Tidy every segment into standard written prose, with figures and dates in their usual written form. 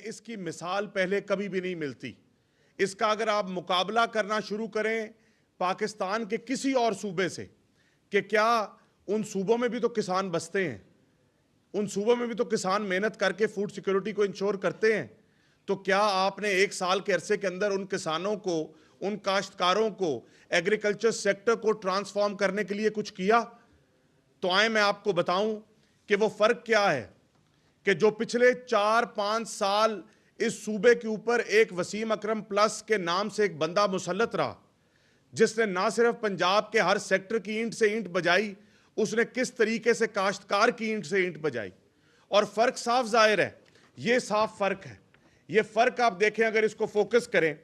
इसकी मिसाल पहले कभी भी नहीं मिलती। इसका अगर आप मुकाबला करना शुरू करें पाकिस्तान के किसी और सूबे से, कि क्या उन सूबों में भी तो किसान बसते हैं, उन सूबों में भी तो किसान मेहनत करके फूड सिक्योरिटी को इंश्योर करते हैं, तो क्या आपने एक साल के अरसे के अंदर उन किसानों को, उन काश्तकारों को, एग्रीकल्चर सेक्टर को ट्रांसफॉर्म करने के लिए कुछ किया? तो आए मैं आपको बताऊं कि वो फर्क क्या है कि जो पिछले 4-5 साल इस सूबे के ऊपर एक वसीम अकरम प्लस के नाम से एक बंदा मुसल्लत रहा, जिसने ना सिर्फ पंजाब के हर सेक्टर की ईंट से ईंट बजाई, उसने किस तरीके से काश्तकार की ईंट से ईंट बजाई। और फर्क साफ जाहिर है, ये साफ फर्क है। ये फर्क आप देखें, अगर इसको फोकस करें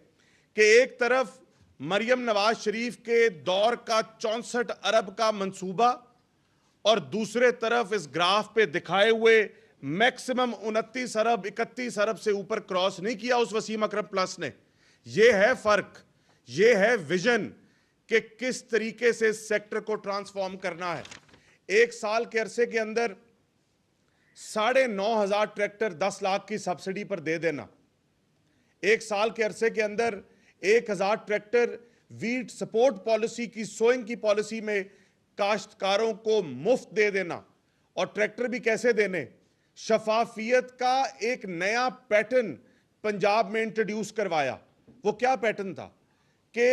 कि एक तरफ मरियम नवाज शरीफ के दौर का 64 अरब का मंसूबा, और दूसरे तरफ इस ग्राफ पे दिखाए हुए मैक्सिमम 29 अरब 31 अरब से ऊपर क्रॉस नहीं किया उस वसीम अकरम प्लस ने। यह है फर्क, यह है विजन कि किस तरीके से सेक्टर को ट्रांसफॉर्म करना है। एक साल के अरसे के अंदर 9,500 ट्रैक्टर 10 लाख की सब्सिडी पर दे देना, एक साल के अरसे के अंदर 1,000 ट्रैक्टर वीट सपोर्ट पॉलिसी की, सोइंग की पॉलिसी में काश्तकारों को मुफ्त दे देना, और ट्रैक्टर भी कैसे देने, शफाफियत का एक नया पैटर्न पंजाब में इंट्रोड्यूस करवाया। वो क्या पैटर्न था कि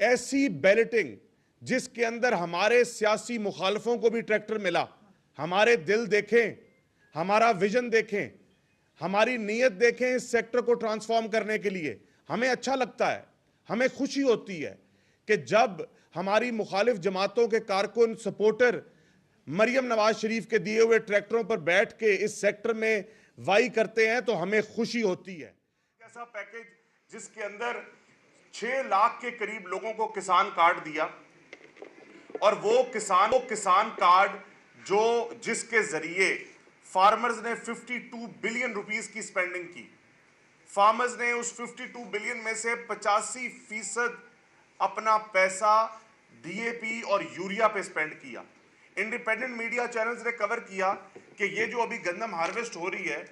ऐसी बैलेटिंग जिसके अंदर हमारे सियासी मुखालफों को भी ट्रैक्टर मिला। हमारे दिल देखें, हमारा विजन देखें, हमारी नीयत देखें इस सेक्टर को ट्रांसफॉर्म करने के लिए। हमें अच्छा लगता है, हमें खुशी होती है कि जब हमारी मुखालिफ जमातों के कारकुन, सपोर्टर मरियम नवाज शरीफ के दिए हुए ट्रैक्टरों पर बैठ के इस सेक्टर में वाई करते हैं, तो हमें खुशी होती है। ऐसा पैकेज जिसके अंदर 6 लाख के करीब लोगों को किसान कार्ड दिया, और वो किसान कार्ड जिसके जरिए फार्मर्स ने 52 बिलियन रुपीस की स्पेंडिंग की। फार्मर्स ने उस 52 बिलियन में से 85% अपना पैसा डीएपी और यूरिया पे स्पेंड किया। इंडिपेंडेंट मीडिया चैनल्स ने कवर किया कि ये जो अभी गंदम हार्वेस्ट हो रही है,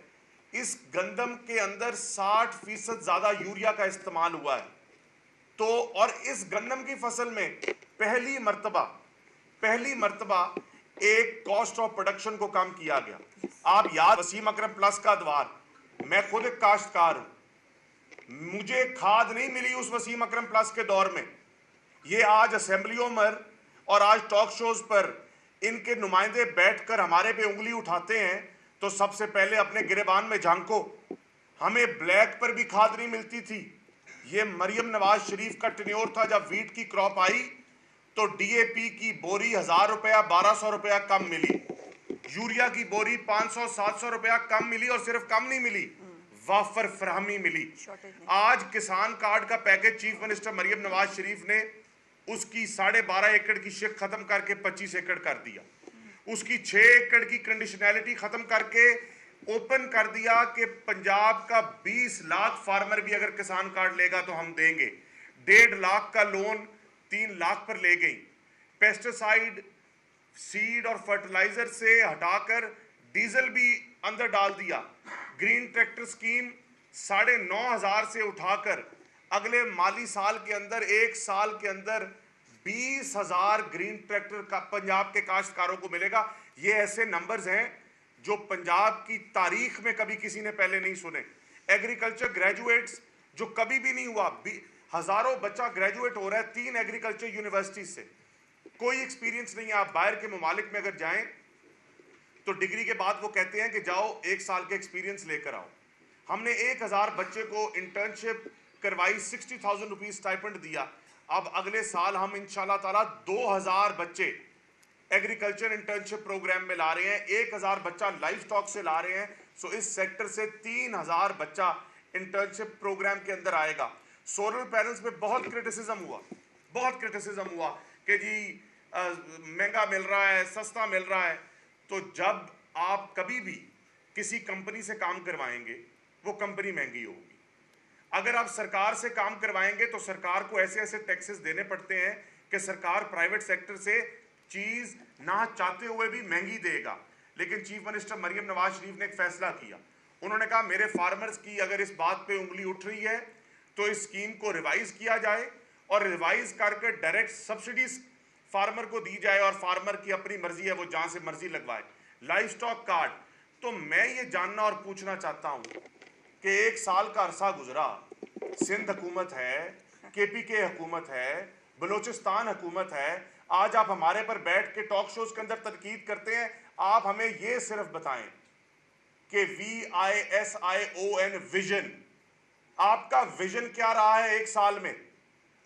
इस गंदम के अंदर 60% ज्यादा यूरिया का इस्तेमाल हुआ है। तो और इस गंदम की फसल में पहली मर्तबा एक कॉस्ट ऑफ प्रोडक्शन को कम किया गया। आप याद, वसीम अकरम प्लस का द्वार, मैं खुद एक काश्तकार हूं, मुझे खाद नहीं मिली उस वसीम अकरम प्लस के दौर में। ये आज असेंबलियों में और आज टॉक शोज पर इनके नुमाइंदे बैठकर हमारे पे उंगली उठाते हैं, तो सबसे पहले अपने गिरेबान में झांको। हमें ब्लैक पर भी खाद नहीं मिलती थी। ये मरियम नवाज शरीफ का टेन्योर था, जब वीट की क्रॉप आई तो डीएपी की बोरी 1,000 रुपया 1,200 रुपया कम मिली, यूरिया की बोरी 500-700 रुपया कम मिली, और सिर्फ कम नहीं मिली, वाफर फराहमी मिली। आज किसान कार्ड का package chief minister Maryam Nawaz Sharif ने उसकी 12.5 एकड़ की शिक खत्म करके 25 एकड़ कर दिया, उसकी 6 एकड़ की कंडीशनैलिटी खत्म करके ओपन कर दिया कि पंजाब का 20 लाख फार्मर भी अगर किसान कार्ड लेगा तो हम देंगे। 1.5 लाख का लोन 3 लाख पर ले गई। पेस्टिसाइड, सीड और फर्टिलाइजर से हटाकर डीजल भी अंदर डाल दिया। ग्रीन ट्रैक्टर स्कीम 9,500 से उठाकर अगले माली साल के अंदर, एक साल के अंदर 20,000 ग्रीन ट्रैक्टर का पंजाब के काश्तकारों को मिलेगा। ये ऐसे नंबर्स हैं जो पंजाब की तारीख में कभी किसी ने पहले नहीं सुने। एग्रीकल्चर ग्रेजुएट्स जो कभी भी नहीं हुआ, हजारों बच्चा ग्रेजुएट हो रहा है 3 एग्रीकल्चर यूनिवर्सिटी से, कोई एक्सपीरियंस नहीं है। आप बाहर के ममालिक में अगर जाएं तो डिग्री के बाद वो कहते हैं कि जाओ 1 साल के एक्सपीरियंस लेकर आओ। हमने 1,000 बच्चे को इंटर्नशिप करवाई, 60,000 रुपीज स्टाइपेंड दिया। अब अगले साल हम इंशाल्लाह ताला 2,000 बच्चे एग्रीकल्चर इंटर्नशिप प्रोग्राम में ला रहे हैं, 1,000 बच्चा लाइफ स्टॉक से ला रहे हैं। सो इस सेक्टर से 3,000 बच्चा इंटर्नशिप प्रोग्राम के अंदर आएगा। सोलर पैनल्स पे बहुत क्रिटिसिज्म हुआ कि जी महंगा मिल रहा है, सस्ता मिल रहा है। तो जब आप कभी भी किसी कंपनी से काम करवाएंगे, वो कंपनी महंगी होगी। अगर आप सरकार से काम करवाएंगे तो सरकार को ऐसे ऐसे टैक्सेस देने पड़ते हैं कि सरकार प्राइवेट सेक्टर से चीज ना चाहते हुए भी महंगी देगा। लेकिन चीफ मिनिस्टर मरियम नवाज शरीफ ने एक फैसला किया, उन्होंने कहा मेरे फार्मर्स की अगर इस बात पे उंगली उठ रही है तो इस स्कीम को रिवाइज किया जाए और रिवाइज करके डायरेक्ट सब्सिडीज फार्मर को दी जाए और फार्मर की अपनी मर्जी है, वो जहां से मर्जी लगवाए। लाइव स्टॉक कार्ड, तो मैं ये जानना और पूछना चाहता हूं कि 1 साल का अरसा गुजरा, सिंध हुकूमत है, केपीके हुकूमत है, बलोचिस्तान हुकूमत है, आज आप हमारे पर बैठ के टॉक शोज के अंदर तनकीद करते हैं। आप हमें ये सिर्फ बताएं कि VISION विजन, आपका विजन क्या रहा है 1 साल में?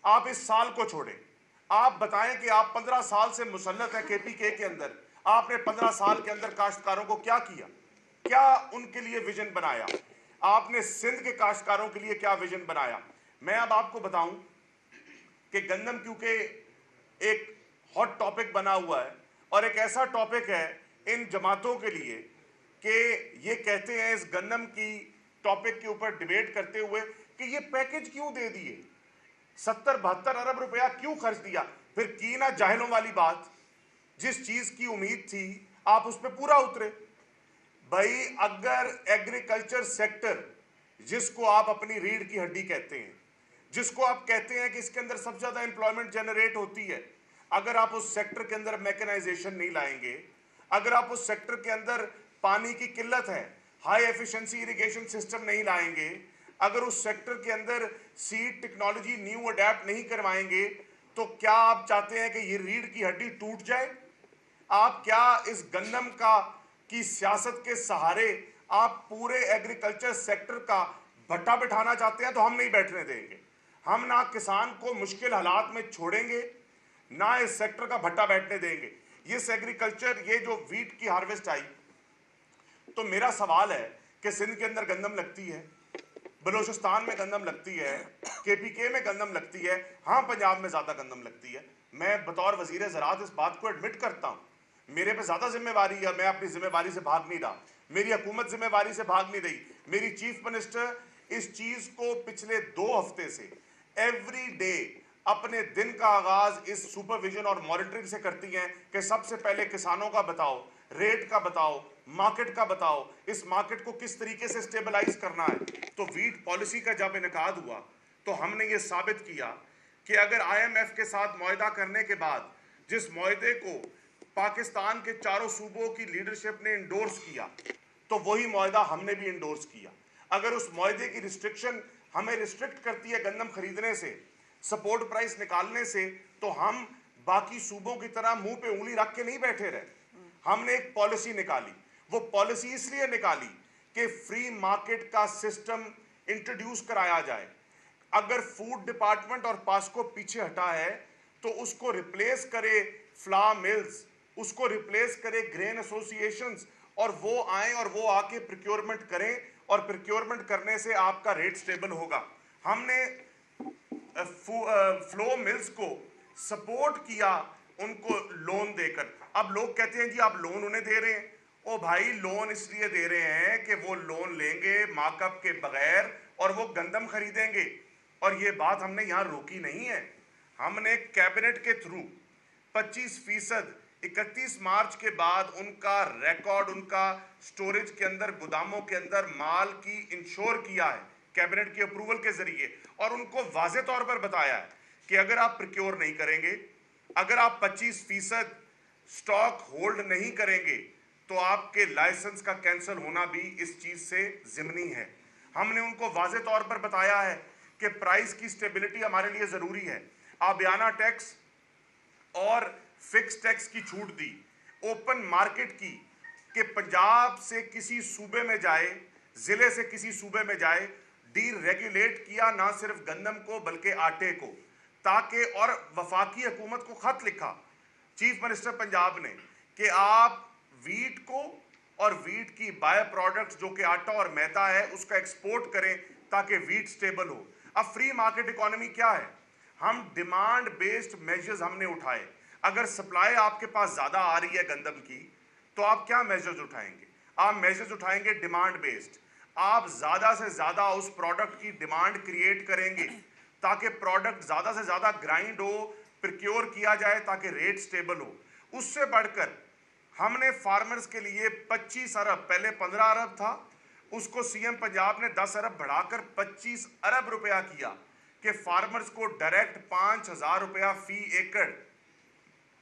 आप इस साल को छोड़ें, आप बताएं कि आप 15 साल से मुसल्लत हैं केपीके के अंदर, आपने 15 साल के अंदर काश्तकारों को क्या किया, क्या उनके लिए विजन बनाया? आपने सिंध के काश्तकारों के लिए क्या विजन बनाया? मैं अब आपको बताऊं कि गंदम क्योंकि एक हॉट टॉपिक बना हुआ है और एक ऐसा टॉपिक है इन जमातों के लिए कि ये कहते हैं इस गंदम की टॉपिक के ऊपर डिबेट करते हुए कि ये पैकेज क्यों दे दिए, 70-72 अरब रुपया क्यों खर्च दिया? फिर की ना जाहिलों वाली बात, जिस चीज की उम्मीद थी आप उस पर पूरा उतरे। भाई अगर एग्रीकल्चर सेक्टर, जिसको आप अपनी रीढ़ की हड्डी कहते हैं, जिसको आप कहते हैं कि इसके अंदर सबसे ज्यादा एम्प्लॉयमेंट जनरेट होती है, अगर आप उस सेक्टर के अंदर मैकेनाइजेशन नहीं लाएंगे, अगर आप उस सेक्टर के अंदर पानी की किल्लत है, हाई एफिशिएंसी इरिगेशन सिस्टम नहीं लाएंगे, अगर उस सेक्टर के अंदर सीड टेक्नोलॉजी न्यू अडेप्ट नहीं करवाएंगे, तो क्या आप चाहते हैं कि ये रीढ़ की हड्डी टूट जाए? आप क्या इस गंदम का की सियासत के सहारे आप पूरे एग्रीकल्चर सेक्टर का भट्टा बिठाना चाहते हैं? तो हम नहीं बैठने देंगे। हम ना किसान को मुश्किल हालात में छोड़ेंगे, ना इस सेक्टर का भट्टा बैठने देंगे। ये एग्रीकल्चर, ये जो वीट की हार्वेस्ट आई, तो मेरा सवाल है कि सिंध के अंदर गंदम लगती है, बलोचिस्तान में गंदम लगती है, केपीके में गंदम लगती है, हाँ पंजाब में ज्यादा गंदम लगती है। मैं बतौर वजीर ज़राअत इस बात को एडमिट करता हूँ, मेरे पे ज्यादा जिम्मेवारी है, मैं अपनी जिम्मेवारी से भाग नहीं रहा, मेरी हुकूमत जिम्मेवारी से भाग नहीं रही। मेरी चीफ मिनिस्टर इस चीज को पिछले 2 हफ्ते से एवरी डे अपने दिन का आगाज इस सुपरविजन और मॉनिटरिंग से करती हैं कि सबसे पहले किसानों का बताओ, रेट का बताओ, मार्केट का बताओ, इस मार्केट को किस तरीके से स्टेबलाइज करना है। तो वीट पॉलिसी का जब इनेकाद हुआ तो हमने ये साबित किया कि अगर IMF के साथ मुआहदा करने के बाद जिस मुआहदे को पाकिस्तान के चारों सूबों की लीडरशिप ने इंडोर्स किया, तो वही मुआहदा हमने भी इंडोर्स किया। अगर उस मुआहदे की रिस्ट्रिक्शन हमें रिस्ट्रिक्ट करती है गंदम खरीदने से, सपोर्ट प्राइस निकालने से, तो हम बाकी सूबों की तरह मुंह पे उंगली रख के नहीं बैठे रहे। हमने एक पॉलिसी निकाली। वो पॉलिसी इसलिए निकाली कि फ्री मार्केट का सिस्टम इंट्रोड्यूस कराया जाए। अगर फूड डिपार्टमेंट और पास्को पीछे हटा है तो उसको रिप्लेस करे फ्ला मिल्स, उसको रिप्लेस करे ग्रेन एसोसिएशंस, और वो आए और वो आके प्रोक्योरमेंट करें, और प्रोक्योरमेंट करने से आपका रेट स्टेबल होगा। हमने फ्लो मिल्स को सपोर्ट किया उनको लोन देकर। अब लोग कहते हैं जी आप लोन उन्हें दे रहे हैं। ओ भाई, लोन इसलिए दे रहे हैं कि वो लोन लेंगे मार्कअप के बगैर और वो गंदम खरीदेंगे। और ये बात हमने यहाँ रोकी नहीं है, हमने कैबिनेट के थ्रू 25% 31 मार्च के बाद उनका रिकॉर्ड, उनका स्टोरेज के अंदर, गोदामों के अंदर माल की इंश्योर किया है कैबिनेट की अप्रूवल के जरिए, और उनको वाज़े तौर पर बताया है कि अगर आप प्रोक्योर नहीं करेंगे, अगर आप 25% स्टॉक होल्ड नहीं करेंगे, तो आपके लाइसेंस का कैंसिल होना भी इस चीज से जिम्नी है। हमने उनको वाज़े तौर पर बताया है कि प्राइस की स्टेबिलिटी हमारे लिए जरूरी है। आबियाना टैक्स और फिक्स टैक्स की छूट दी, ओपन मार्केट की, कि पंजाब से किसी सूबे में जाए, जिले से किसी सूबे में जाए, डी रेगुलेट किया ना सिर्फ गंदम को बल्कि आटे को, ताकि, और वफाकी हुकूमत को खत लिखा चीफ मिनिस्टर पंजाब ने कि आप वीट को और वीट की बाय प्रोडक्ट्स जो कि आटा और मैदा है उसका एक्सपोर्ट करें ताकि वीट स्टेबल हो। अब फ्री मार्केट इकोनॉमी क्या है? हम डिमांड बेस्ड मेजर्स हमने उठाए। अगर सप्लाई आपके पास ज्यादा आ रही है गंदम की, तो आप क्या मेजर्स उठाएंगे? आप मेजर्स उठाएंगे डिमांड बेस्ड। आप ज्यादा से ज्यादा उस प्रोडक्ट की डिमांड क्रिएट करेंगे ताकि प्रोडक्ट ज्यादा से ज्यादा ग्राइंड हो, प्रोक्योर किया जाए ताकि रेट स्टेबल हो। उससे बढ़कर हमने फार्मर्स के लिए 25 अरब, पहले 15 अरब था, उसको सीएम पंजाब ने 10 अरब बढ़ाकर 25 अरब रुपया किया कि फार्मर्स को डायरेक्ट 5,000 रुपया फी एकड़।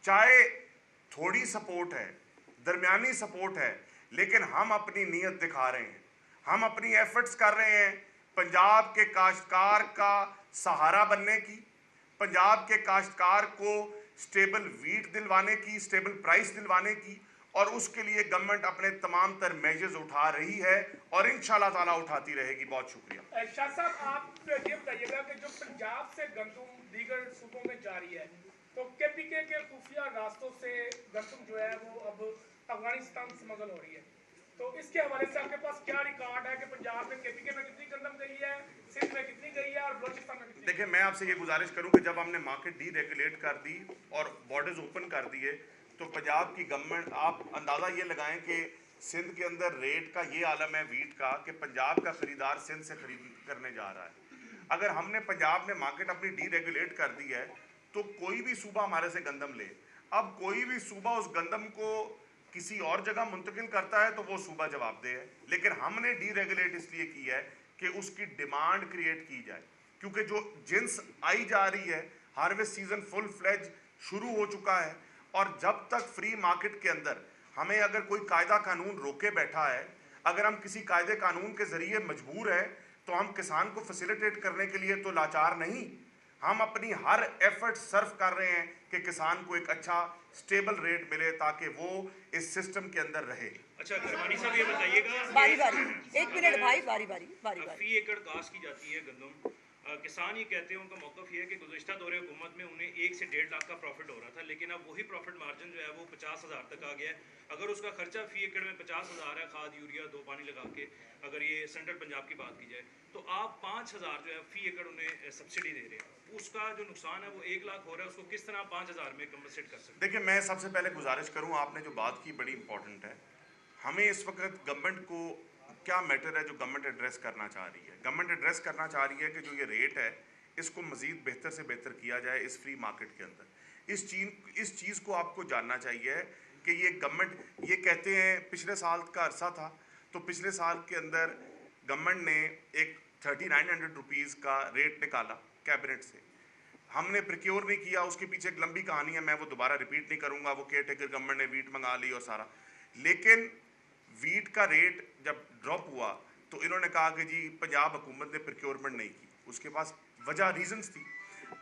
चाहे थोड़ी सपोर्ट है, दरमियानी सपोर्ट है, लेकिन हम अपनी नीयत दिखा रहे हैं, हम अपनी एफर्ट्स कर रहे हैं पंजाब के काश्तकार का सहारा बनने की, पंजाब के काश्तकार को स्टेबल वीट दिलवाने की, स्टेबल प्राइस दिलवाने की, और उसके लिए गवर्नमेंट अपने तमाम तर मेजर्स उठा रही है और इंशाल्लाह ताला उठाती रहेगी। बहुत शुक्रिया। शाह साहब, आप ये बताइएगा कि जो पंजाब से गंदम दीगर सूबों में जारी है, तो केपीके के खुफिया रास्तों से गंदम जो है वो अब अफगानिस्तान स्मगल हो रही है, तो इसके हवाले से आपके पास क्या रिकॉर्ड है कि पंजाब में केपीके में कितनी गंदम गई है, सिंध में कितनी गई है और बलोचिस्तान में कितनी? देखिए, मैं आपसे ये गुजारिश करूं कि जब हमने मार्केट डीरेगुलेट कर दी और बॉर्डर्स ओपन कर दिए, तो पंजाब की गवर्नमेंट, आप अंदाज़ा ये लगाएं कि सिंध के अंदर रेट का ये आलम है वीट का कि पंजाब का खरीदार सिंध से खरीद करने जा रहा है। अगर हमने पंजाब में मार्केट अपनी डीरेगुलेट कर दी है तो कोई भी सूबा हमारे से गंदम ले, अब कोई भी सूबा उस गंदम को किसी और जगह मुंतकिल करता है तो वो सूबा जवाबदेह है, लेकिन हमने डीरेगुलेट इसलिए की है कि उसकी डिमांड क्रिएट की जाए, क्योंकि जो जिन्स आई जा रही है, हार्वेस्ट सीजन फुल फ्लेज शुरू हो चुका है, और जब तक फ्री मार्केट के अंदर हमें अगर कोई कायदा कानून रोके बैठा है, अगर हम किसी कायदे कानून के जरिए मजबूर है, तो हम किसान को फैसिलिटेट करने के लिए तो लाचार नहीं, हम अपनी हर एफर्ट सर्व कर रहे हैं कि किसान को एक अच्छा स्टेबल रेट मिले ताकि वो इस सिस्टम के अंदर रहे। अच्छा, करमानी साहब ये बताइएगा, बारी बारी, एक मिनट भाई, बारी बारी बारी बारी। फी एकड़ कास्ट की जाती है गंदम, किसान ये कहते हैं, उनका मौक़िफ़ ये है कि गुज़श्ता दौरे हुकूमत में उन्हें 1 से 1.5 लाख का प्रॉफिट हो रहा था, लेकिन अब वही प्रॉफिट मार्जिन जो है वो 50,000 तक आ गया है। अगर उसका खर्चा फी एकड़ में 50,000 है, खाद यूरिया 2 पानी लगा के, अगर ये सेंट्रल पंजाब की बात की जाए, तो आप 5,000 जो है फी एकड़ उन्हें सब्सिडी दे रहे हैं, उसका जो नुकसान है वो 1 लाख हो रहा है, उसको किस तरह 5,000 में कंपनसेट कर सकते हैं? देखिए, मैं सबसे पहले गुजारिश करूँ, आपने जो बात की बड़ी इंपॉर्टेंट है। हमें इस वक्त गवर्नमेंट को क्या मैटर है जो गवर्नमेंट एड्रेस करना चाह रही है? गवर्नमेंट एड्रेस करना चाह रही है कि जो ये रेट है इसको मज़ीद बेहतर से बेहतर किया जाए इस फ्री मार्केट के अंदर। इस चीज़ को आपको जानना चाहिए कि ये गवर्नमेंट ये कहते हैं पिछले साल का अरसा था, तो पिछले साल के अंदर गवर्नमेंट ने एक 3900 रुपीज़ का रेट निकाला कैबिनेट से, हमने प्रिक्योर नहीं किया, उसके पीछे एक लंबी कहानी है, मैं वो दोबारा रिपीट नहीं करूँगा। वो केयर टेकर गवर्नमेंट ने वीट मंगा ली और सारा, लेकिन वीट का रेट जब ड्रॉप हुआ तो इन्होंने कहा कि जी पंजाब हुकूमत ने प्रिक्योरमेंट नहीं की, उसके पास वजह रीजंस थी।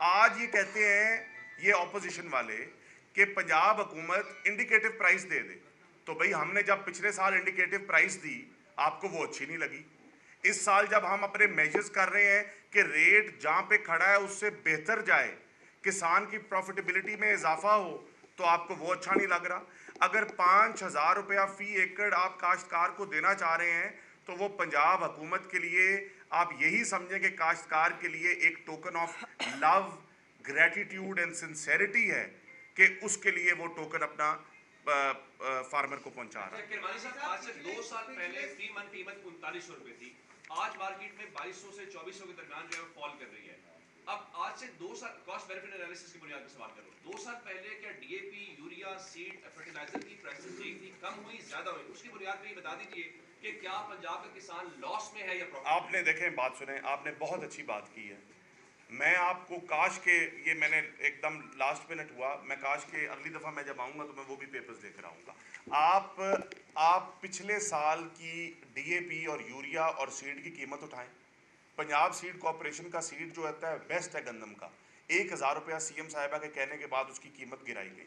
आज ये कहते हैं ये ऑपोजिशन वाले कि पंजाब हुकूमत इंडिकेटिव प्राइस दे दे, तो भाई हमने जब पिछले साल इंडिकेटिव प्राइस दी आपको वो अच्छी नहीं लगी। इस साल जब हम अपने मेजर्स कर रहे हैं कि रेट जहाँ पे खड़ा है उससे बेहतर जाए, किसान की प्रॉफिटेबिलिटी में इजाफा हो, तो आपको वो अच्छा नहीं लग रहा। अगर 5,000 रुपया फी एकड़ आप काश्तकार को देना चाह रहे हैं तो वो पंजाब हुकूमत के लिए आप यही समझें कि काश्तकार के लिए एक token of love, gratitude and sincerity है कि उसके लिए वो टोकन अपना फार्मर को पहुंचा रहा है। किरमानी साहब, आज से 2 साल पहले फ्री मन कीमत 3900 रुपए थी, आज मार्केट में 2200 से 2400 के दरमियान जो है फॉल कर रही है। अब आज से 2 साल कॉस्ट बेनिफिट एनालिसिस की बुनियाद पर सवाल करूं, 2 साल पहले क्या डीएपी, यूरिया, सीड, फर्टिलाइजर की प्राइसेस ठीक थी, कम हुई, ज्यादा हुई? उसकी बुनियाद पर ये बता दीजिए कि क्या पंजाब का किसान लॉस में है या प्रॉफिट? आपने देखें, बात सुने, आपने बहुत अच्छी बात की है। मैं आपको काश के ये मैंने एकदम लास्ट मिनट हुआ, मैं काश के अगली दफ़ा मैं जब आऊँगा तो मैं वो भी पेपर्स लेकर आऊँगा। आप पिछले साल की डीएपी और यूरिया और सीड की कीमत उठाएं। पंजाब सीड कॉर्पोरेशन का सीड जो होता है बेस्ट है गंदम का, 1,000 रुपया सीएम साहिबा के कहने के बाद उसकी कीमत गिराई गई।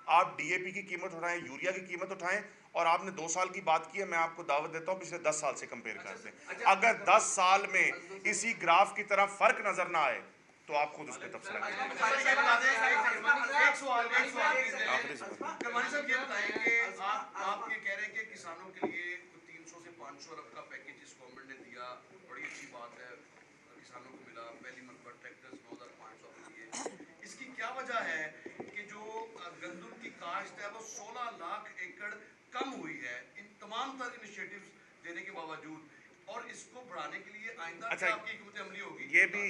आप डीएपी की कीमत उठाएं, यूरिया की कीमत उठाएं, और आपने 2 साल की बात की है, मैं आपको दावत देता हूं पिछले 10 साल से कंपेयर कर दें। अगर 10 साल में इसी ग्राफ की तरह फर्क नजर ना आए तो आप खुद उस पर तबसरा करें। आप ये कह रहे हैं कि किसानों के लिए 300 से 500 अरब का पैकेज इस गवर्नमेंट ने दिया, बड़ी अच्छी बात है, किसानों को मिला, पहली मरतबा ट्रैक्टर्स 9,500 के लिए। इसकी क्या वजह है कि जो गंदम की काश्त है वो 16 लाख एकड़ कम हुई है इन तमाम तर इनिशिएटिव्स देने के बावजूद, और इसको बढ़ाने के लिए आइंदा अच्छा, आपकी हिकमत अमली होगी? ये भी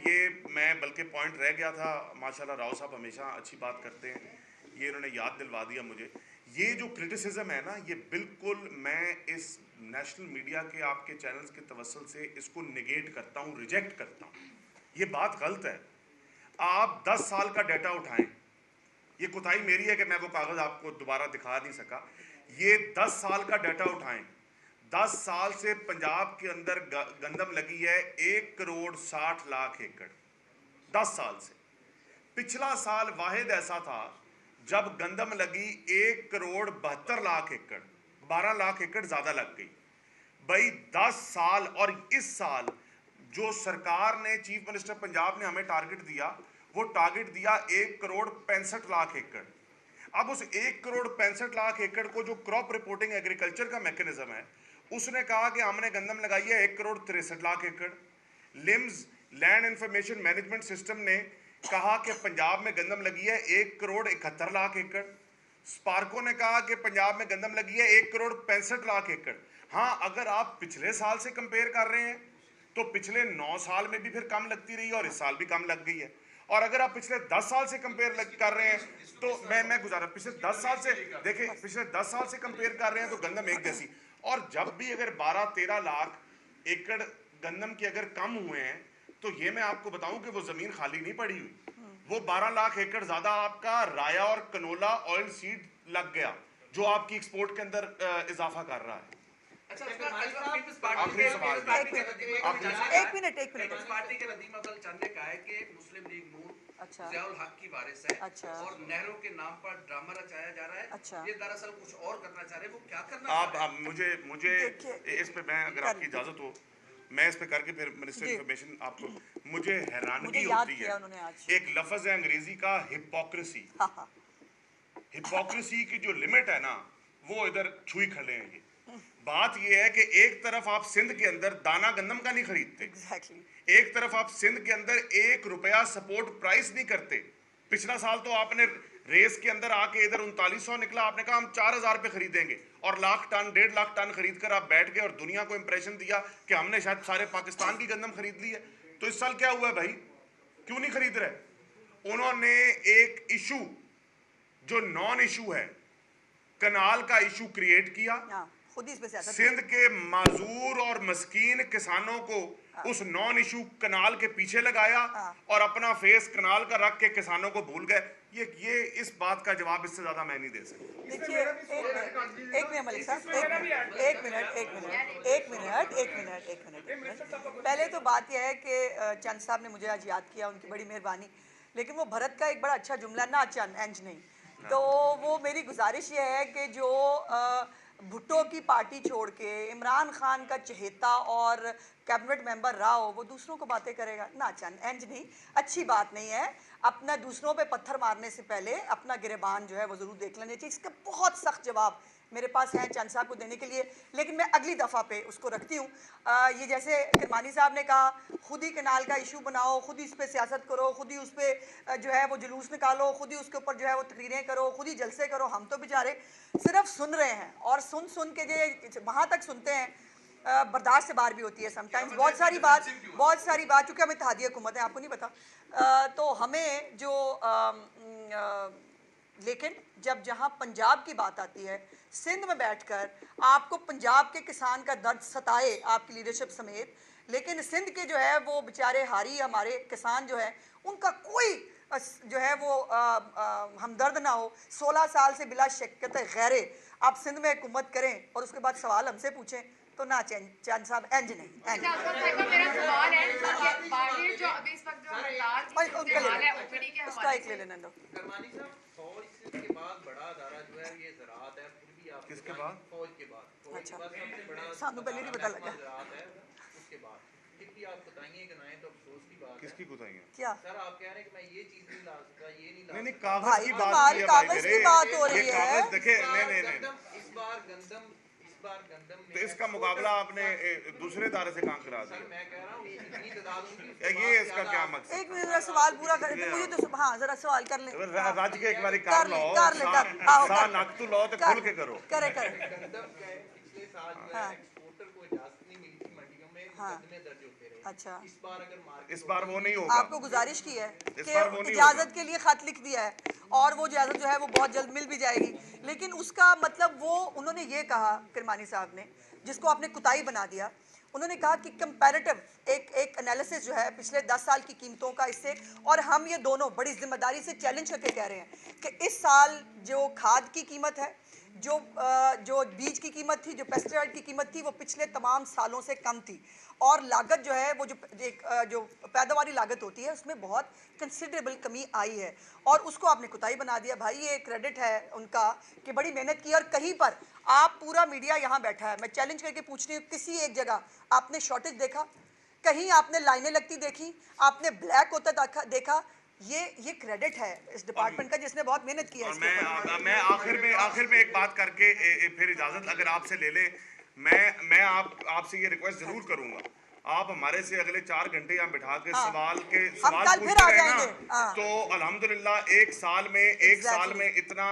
ये मैं बल्कि पॉइंट रह गया था, माशाल्लाह राव साहब हमेशा अच्छी बात करते हैं, ये इन्होंने याद दिलवा दिया मुझे। ये जो क्रिटिसिज्म है ना, ये बिल्कुल मैं इस नेशनल मीडिया के आपके चैनल्स के तवसल से इसको निगेट करता हूँ, रिजेक्ट करता हूँ। ये बात गलत है। आप 10 साल का डाटा उठाएं, ये कोताही मेरी है कि मैं वो कागज आपको दोबारा दिखा नहीं सका। ये 10 साल का डाटा उठाएं, 10 साल से पंजाब के अंदर गंदम लगी है 1 करोड़ 60 लाख एकड़, 10 साल से। पिछला साल वाहिद ऐसा था जब गंदम लगी 1 करोड़ 72 लाख एकड़, 12 लाख एकड़ ज्यादा लग गई भाई 10 साल। और इस साल जो सरकार ने, चीफ मिनिस्टर पंजाब ने हमें टारगेट दिया, वो टारगेट दिया 1 करोड़ 65 लाख एकड़। अब उस 1 करोड़ 65 लाख एकड़ को जो क्रॉप रिपोर्टिंग एग्रीकल्चर का मैकेनिज्म है, उसने कहा कि हमने गंदम लगाई है 1 करोड़ 63 लाख एकड़। Limbs land information management system ने कहा कि पंजाब में गंदम लगी है 1 करोड़ 71 लाख एकड़। स्पार्को ने कहा कि पंजाब में गंदम लगी है 1 करोड़ 65 लाख एकड़। हाँ, अगर आप पिछले साल से कंपेयर कर रहे हैं तो पिछले 9 साल में भी फिर कम लगती रही है और इस साल भी कम लग गई है। और अगर आप पिछले 10 साल से कंपेयर कर रहे हैं तो मैं गुजारा पिछले 10 साल से देखें, पिछले 10 साल से कंपेयर कर रहे हैं तो गंदम एक जैसी। और जब भी अगर 12-13 लाख एकड़ गंदम के अगर कम हुए हैं तो ये मैं आपको बताऊं कि वो जमीन खाली नहीं पड़ी हुई, वो 12 लाख एकड़ ज्यादा आपका राया और कनोला ऑयल सीड लग गया जो आपकी एक्सपोर्ट के अंदर इजाफा कर रहा है। अच्छा, आखिरी सवाल एक मिनट पार्टी के नदीम अव्वल चंद ने कहा है कि मुस्लिम लीग नून अच्छा ज़ियाउल हक की वारिस है अच्छा और नेहरू के नाम पर ड्रामा रचाया जा रहा है। अच्छा। ये दरअसल कुछ और करना चाह रहे हैं, वो क्या करना चाह रहे हैं? आप मुझे इस पे मैं अगर आपकी इजाजत हो मैं इस पे करके फिर मिनिस्टर इंफॉर्मेशन आपको, मुझे हैरानगी होती है। एक लफ्ज है अंग्रेजी का हिपोक्रेसी। हिपोक्रेसी की जो लिमिट है ना वो इधर छुई खड़े हैं। बात ये है कि एक तरफ आप सिंध के अंदर दाना गंदम का नहीं खरीदते, एक तरफ आप सिंध के अंदर 1 रुपया सपोर्ट प्राइस नहीं करते। पिछला साल तो आपने रेस के अंदर आके इधर 3900 निकला, आपने कहा हम 4000 पे खरीदेंगे और 1.5 लाख टन खरीद कर आप बैठ गए और दुनिया को इंप्रेशन दिया कि हमने शायद सारे पाकिस्तान की गंदम खरीद ली है। तो इस साल क्या हुआ है भाई, क्यों नहीं खरीद रहे? उन्होंने एक इशू जो नॉन इशू है, कनाल का इशू क्रिएट किया, खुद ही इस पे सियासत सिंध के माजूर और मस्कीन किसानों को उस नॉन इशू कनाल के पीछे लगाया और अपना फेस कनाल का रख के किसानों को भूल गए। ये इस बात का जवाब इससे ज्यादा मैं नहीं दे सकता। देखिए एक मिनट मलिक साहब, एक मिनट। पहले तो बात यह है कि चंद साहब ने मुझे आज याद किया, उनकी बड़ी मेहरबानी। लेकिन वो भरत का एक बड़ा अच्छा जुमला ना चंद एंज नहीं, तो वो मेरी गुजारिश ये है कि जो भुट्टो की पार्टी छोड़ के इमरान खान का चहेता और कैबिनेट मेंबर रहा हो, वो दूसरों को बातें करेगा ना चंद एंज नहीं, अच्छी बात नहीं है। अपना दूसरों पे पत्थर मारने से पहले अपना गिरेबान जो है वो ज़रूर देख लेना चाहिए। इसका बहुत सख्त जवाब मेरे पास है चंद साहब को देने के लिए, लेकिन मैं अगली दफ़ा पे उसको रखती हूँ। ये जैसे किरमानी साहब ने कहा, खुद ही कनाल का इशू बनाओ, खुद ही उस पर सियासत करो, खुद ही उस पर जो है वो जुलूस निकालो, खुद ही उसके ऊपर जो है वो तकरीरें करो, खुद ही जलसे करो। हम तो बेचारे सिर्फ सुन रहे हैं और सुन के जो वहाँ तक सुनते हैं बर्दाश्त से बाहर भी होती है समटाइम्स। बहुत सारी बात चूँकि हम इत्तेहादी हुकूमत है, आपको नहीं पता, तो हमें जो लेकिन जब जहाँ पंजाब की बात आती है, सिंध में बैठकर आपको पंजाब के किसान का दर्द सताए आपकी लीडरशिप समेत, लेकिन सिंध के जो है वो बेचारे हारी हमारे किसान जो है उनका कोई जो है वो हमदर्द ना हो। 16 साल से बिला शक्कत गैरे आप सिंध में हुकूमत करें और उसके बाद सवाल हमसे पूछें तो ना चंद साहब एंज नहीं। मेरा सवाल है बाहर जो अभी इस वक्त जो हालात है ओपीडी के उसका एक ले लेना दो। करमानी साहब, फौज के बाद बड़ा अदारा जो है ये ज़राअत है, फिर भी आप किसके बाद? फौज के बाद सबसे बड़ा सानू पहले नहीं पता लगा ज़राअत है। उसके बाद फिर भी आप बताइए कि ना, तो अफसोस की बात किसकी बताएंगे क्या सर, आप कह रहे हैं कि मैं ये चीज़ नहीं ला सकता, ये नहीं ला नहीं, सकता। कागज की बात भाई, कागज की बात हो रही है। देखे नहीं, इस बार गंदम तो इसका मुकाबला आपने दूसरे दायरे से काम करा दिया। मैं कह रहा हूँ इतनी तादाद उनकी, ये इसका क्या मकसद? एक मिनट, सवाल पूरा कर मुझे तो हाँ जरा सवाल कर ले। राज के एक बारी कर लो, कर ले सा नक तो लो तो खुल के करो। करे गंदम के पिछले साथ जो है एक्सपोर्टर को इजाजत नहीं मिली थी मंडियों में, मुकदमे दर्ज होते रहे। अच्छा, इस बार अगर मार्केट इस बार वो नहीं होगा। आपको गुजारिश की है इस बार वो कि नहीं इजाजत होगा। के लिए खत लिख दिया है और वो इजाजत जो है वो बहुत जल्द मिल भी जाएगी, लेकिन उसका मतलब वो उन्होंने ये कहा किरमानी साहब ने, जिसको आपने कुताई बना दिया। उन्होंने कहा कि कंपैरेटिव एक एनालिसिस जो है पिछले 10 साल की कीमतों का इससे, और हम ये दोनों बड़ी जिम्मेदारी से चैलेंज करके कह रहे हैं कि इस साल जो खाद की कीमत है, जो बीज की कीमत थी, जो पेस्टिसाइड की कीमत थी, वो पिछले तमाम सालों से कम थी, और लागत जो है वो जो पैदावारी लागत होती है उसमें बहुत कंसिडरेबल कमी आई है, और उसको आपने कुताई बना दिया। भाई ये क्रेडिट है उनका कि बड़ी मेहनत की, और कहीं पर आप पूरा मीडिया यहाँ बैठा है, मैं चैलेंज करके पूछ रही हूँ, किसी एक जगह आपने शॉर्टेज देखा? कहीं आपने लाइनें लगती देखी? आपने ब्लैक होता देखा? ये क्रेडिट है इस डिपार्टमेंट का जिसने बहुत मेहनत की है। और मैं आखिर में एक बात करके फिर इजाजत अगर आपसे ले लें, मैं आपसे ये रिक्वेस्ट जरूर करूंगा, आप हमारे से अगले 4 घंटे यहाँ बिठा के सवाल पूछते रहे ना, तो अल्हम्दुलिल्लाह एक साल में इतना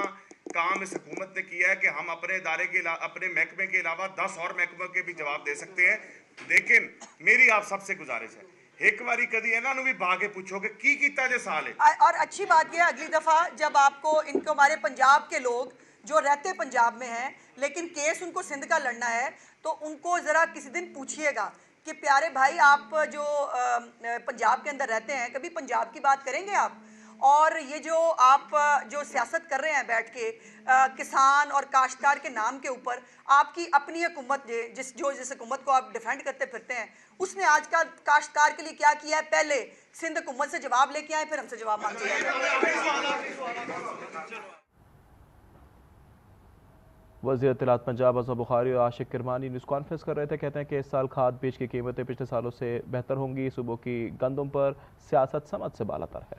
काम इस हुकूमत ने किया है कि हम अपने इदारे के अपने महकमे के अलावा 10 और महकमों के भी जवाब दे सकते हैं। लेकिन मेरी आप सबसे गुजारिश है, एक बारी कदी है ना भी भागे पूछोगे की कीता जे साल है। और अच्छी बात यह, अगली दफा जब आपको इनको, हमारे पंजाब के लोग जो रहते पंजाब में हैं लेकिन केस उनको सिंध का लड़ना है, तो उनको ज़रा किसी दिन पूछिएगा कि प्यारे भाई आप जो पंजाब के अंदर रहते हैं, कभी पंजाब की बात करेंगे आप? और ये जो आप जो सियासत कर रहे हैं बैठ के किसान और काश्तकार के नाम के ऊपर, आपकी अपनी हुकूमत जिस हुकूमत को आप डिफेंड करते फिरते हैं, उसने आज का काश्तकार के लिए क्या किया है? पहले सिंध हुकूमत से जवाब लेके आए, फिर हमसे जवाब मांग लिया। वज़ीर इत्तलात पंजाब अज़हर बुखारी और आशिक किरमानी न्यूज़ कॉन्फ्रेंस कर रहे थे। कहते हैं कि इस साल खाद बीज की कीमतें पिछले सालों से बेहतर होंगी। सूबों की गंदम पर सियासत समझ से बालातर है।